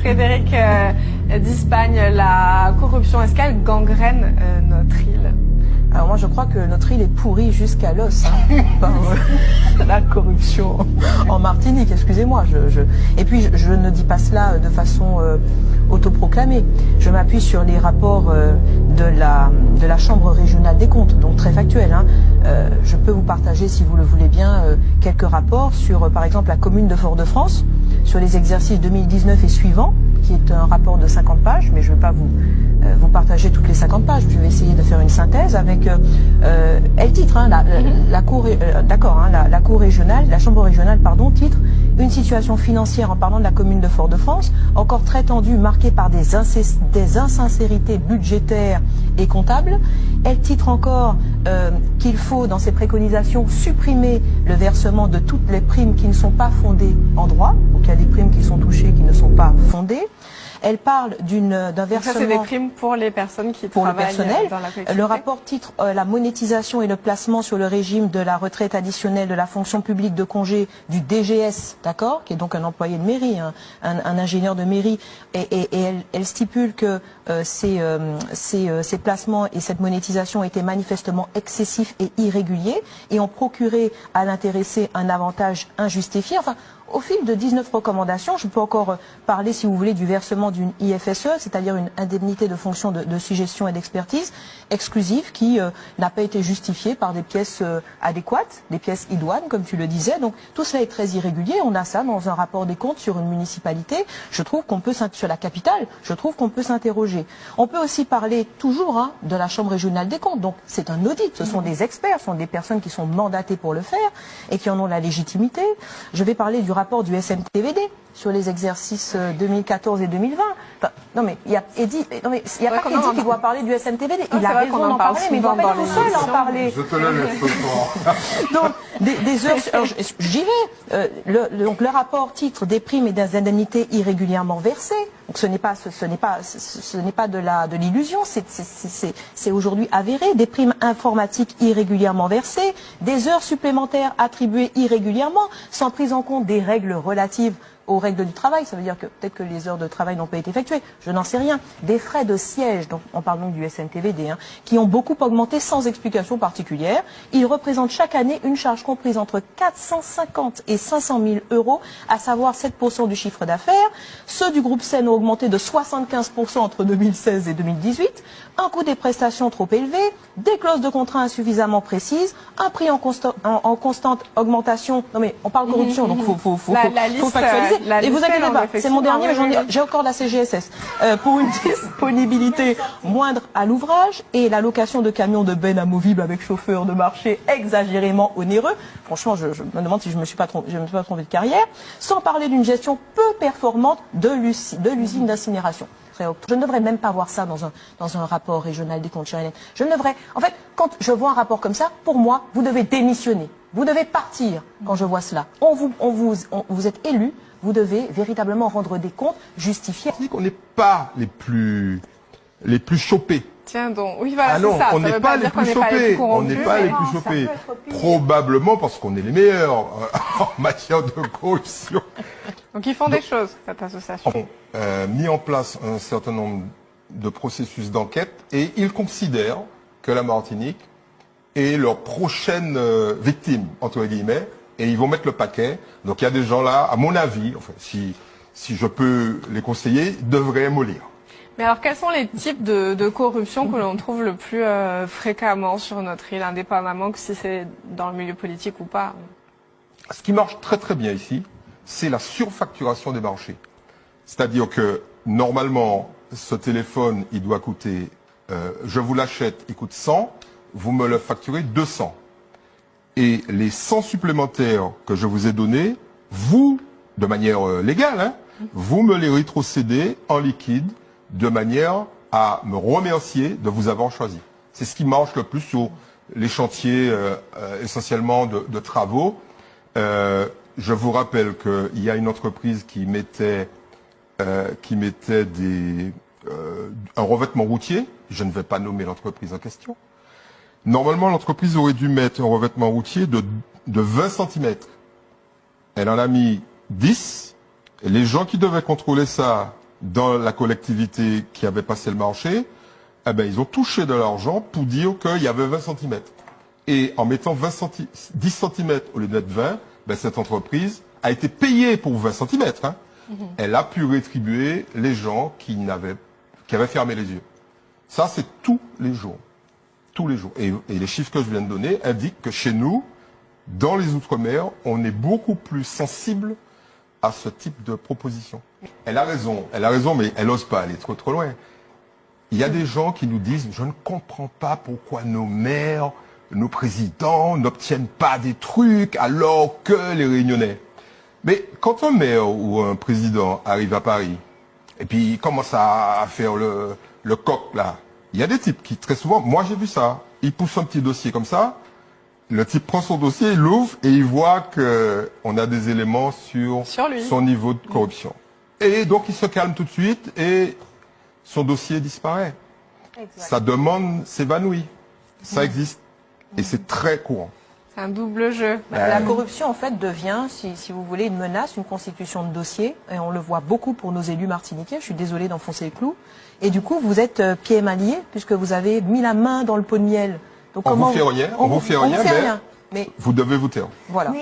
Frédéric d'Ispagne, la corruption, est-ce qu'elle gangrène notre île? Alors moi je crois que notre île est pourrie jusqu'à l'os par la corruption en Martinique, excusez-moi. Et puis je ne dis pas cela de façon autoproclamée. Je m'appuie sur les rapports de la Chambre régionale des comptes, donc très factuels. Je peux vous partager, si vous le voulez bien, quelques rapports sur par exemple la commune de Fort-de-France, sur les exercices 2019 et suivants, qui est un rapport de 50 pages, mais je ne vais pas vous partager toutes les 50 pages. Je vais essayer de faire une synthèse avec elle titre, la cour régionale, la chambre régionale, pardon, titre une situation financière en parlant de la commune de Fort-de-France encore très tendue, marquée par des insincérités budgétaires et comptables. Elle titre encore qu'il faut, dans ses préconisations, supprimer le versement de toutes les primes qui ne sont pas fondées en droit. Donc il y a des primes qui sont touchées qui ne sont pas fondées. Elle parle d'un versement... Ça, c'est des primes pour les personnes qui travaillent dans la collectivité. Le rapport titre la monétisation et le placement sur le régime de la retraite additionnelle de la fonction publique de congé du DGS, d'accord, qui est donc un employé de mairie, un ingénieur de mairie, et elle stipule que ces placements et cette monétisation étaient manifestement excessifs et irréguliers et ont procuré à l'intéressé un avantage injustifié. Enfin, au fil de 19 recommandations, je peux encore parler, si vous voulez, du versement d'une IFSE, c'est-à-dire une indemnité de fonction de suggestion et d'expertise exclusive qui n'a pas été justifiée par des pièces adéquates, des pièces idoines, comme tu le disais. Donc tout cela est très irrégulier. On a ça dans un rapport des comptes sur une municipalité. Je trouve qu'on peut, sur la capitale, je trouve qu'on peut s'interroger. On peut aussi parler toujours de la Chambre régionale des comptes. Donc c'est un audit, ce sont des experts, ce sont des personnes qui sont mandatées pour le faire et qui en ont la légitimité. Je vais parler du rapport du SMTVD sur les exercices 2014 et 2020. Enfin, non mais il y a Eddy, non mais il y a pas qu'Eddy qui doit parler du SMTVD. Il a raison d'en parler, mais il doit pas être tout seul à en parler. Je te le laisse ce soir. Donc des heures, j'y vais. Donc le rapport titre des primes et des indemnités irrégulièrement versées. Donc ce n'est pas de l'illusion, c'est aujourd'hui avéré. Des primes informatiques irrégulièrement versées, des heures supplémentaires attribuées irrégulièrement, sans prise en compte des règles relatives aux règles du travail. Ça veut dire que peut-être que les heures de travail n'ont pas été effectuées, je n'en sais rien. Des frais de siège, donc on parle donc du SNTVD, qui ont beaucoup augmenté sans explication particulière. Ils représentent chaque année une charge comprise entre 450 et 500 000 euros, à savoir 7% du chiffre d'affaires. Ceux du groupe Seine ont augmenté de 75% entre 2016 et 2018. Un coût des prestations trop élevé, des clauses de contrat insuffisamment précises, un prix en constante augmentation. Non mais on parle corruption, donc faut factualiser. Et vous inquiétez pas, c'est mon dernier, mais j'ai encore la CGSS. Pour une disponibilité moindre à l'ouvrage et la location de camions de benne amovibles avec chauffeur de marché exagérément onéreux. Franchement, je me demande si je me suis pas trompé de carrière. Sans parler d'une gestion peu performante de l'usine d'incinération. Je ne devrais même pas voir ça dans un rapport régional des comptes, chère Hélène. Je ne devrais... En fait, quand je vois un rapport comme ça, pour moi, vous devez démissionner. Vous devez partir quand je vois cela. Vous êtes élu, vous devez véritablement rendre des comptes justifiés. On n'est pas les plus chopés. Tiens donc, oui voilà, ah non, ça. on n'est pas les plus chopés. On n'est pas les plus chopés. Probablement parce qu'on est les meilleurs en matière de corruption. Donc ils font des choses, cette association. Ils ont mis en place un certain nombre de processus d'enquête et ils considèrent que la Martinique est leur prochaine victime, entre guillemets, et ils vont mettre le paquet. Donc il y a des gens là, à mon avis, enfin, si je peux les conseiller, devraient mollir. Mais alors, quels sont les types de corruption que l'on trouve le plus fréquemment sur notre île, indépendamment que si c'est dans le milieu politique ou pas? Ce qui marche très très bien ici, c'est la surfacturation des marchés. C'est-à-dire que, normalement, ce téléphone, il doit coûter, je vous l'achète, il coûte 100, vous me le facturez 200. Et les 100 supplémentaires que je vous ai donnés, vous, de manière légale, vous me les rétrocédez en liquide, de manière à me remercier de vous avoir choisi. C'est ce qui marche le plus sur les chantiers essentiellement de travaux. Je vous rappelle qu'il y a une entreprise qui mettait un revêtement routier. Je ne vais pas nommer l'entreprise en question. Normalement, l'entreprise aurait dû mettre un revêtement routier de 20 cm. Elle en a mis 10. Et les gens qui devaient contrôler ça dans la collectivité qui avait passé le marché, eh ben, ils ont touché de l'argent pour dire qu'il y avait 20 cm. Et en mettant 10 cm au lieu d'être 20, ben, cette entreprise a été payée pour 20 cm. Hein. Elle a pu rétribuer les gens qui avaient fermé les yeux. Ça, c'est tous les jours. Tous les jours. Et les chiffres que je viens de donner indiquent que chez nous, dans les Outre-mer, on est beaucoup plus sensible à ce type de proposition. Elle a raison, mais elle n'ose pas aller trop loin. Il y a des gens qui nous disent, je ne comprends pas pourquoi nos maires, nos présidents n'obtiennent pas des trucs alors que les Réunionnais. Mais quand un maire ou un président arrive à Paris, et puis il commence à faire le coq là, il y a des types qui très souvent, moi j'ai vu ça, ils poussent un petit dossier comme ça, le type prend son dossier, il l'ouvre et il voit qu'on a des éléments sur son niveau de corruption. Et donc il se calme tout de suite et son dossier disparaît. Exact. Sa demande s'évanouit. Ça existe. Et c'est très courant. C'est un double jeu. La corruption, en fait, devient, si vous voulez, une menace, une constitution de dossier. Et on le voit beaucoup pour nos élus martiniquais. Je suis désolée d'enfoncer le clou. Et du coup, vous êtes pieds et mains liés, puisque vous avez mis la main dans le pot de miel. Donc, on vous fait rien, mais vous devez vous taire. Voilà.